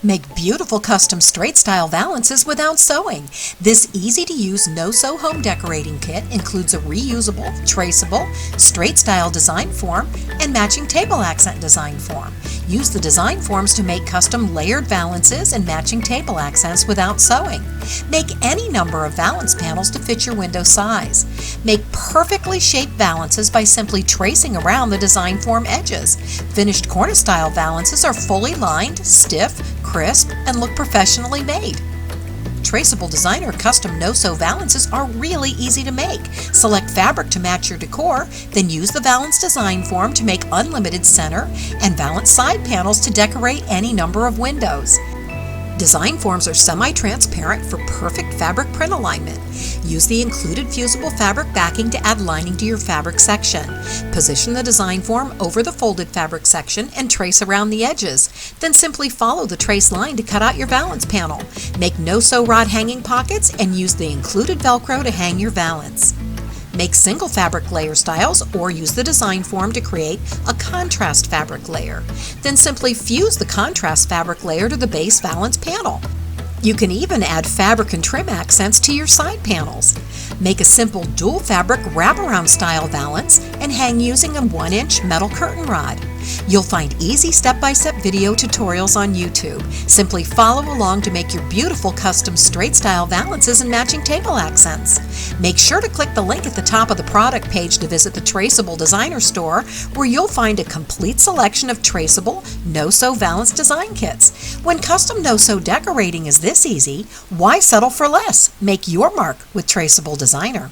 Make beautiful custom straight style valances without sewing. This easy-to-use no-sew home decorating kit includes a reusable, traceable, straight style design form and matching table accent design form. Use the design forms to make custom layered valances and matching table accents without sewing. Make any number of valance panels to fit your window size. Make perfectly shaped valances by simply tracing around the design form edges. Finished cornice-style valances are fully lined, stiff, crisp, and look professionally made. Traceable Designer custom no-sew valances are really easy to make. Select fabric to match your decor, then use the valance design form to make unlimited center and valance side panels to decorate any number of windows. Design forms are semi-transparent for perfect fabric print alignment. Use the included fusible fabric backing to add lining to your fabric section. Position the design form over the folded fabric section and trace around the edges. Then simply follow the trace line to cut out your valance panel. Make no-sew rod hanging pockets and use the included Velcro to hang your valance. Make single fabric layer styles or use the design form to create a contrast fabric layer. Then simply fuse the contrast fabric layer to the base valance panel. You can even add fabric and trim accents to your side panels. Make a simple dual fabric wraparound style valance and hang using a 1-inch metal curtain rod. You'll find easy step-by-step video tutorials on YouTube. Simply follow along to make your beautiful custom straight style valances and matching table accents. Make sure to click the link at the top of the product page to visit the Traceable Designer store, where you'll find a complete selection of traceable, no-sew valance design kits. When custom no-sew decorating is this easy, why settle for less? Make your mark with Traceable Designer.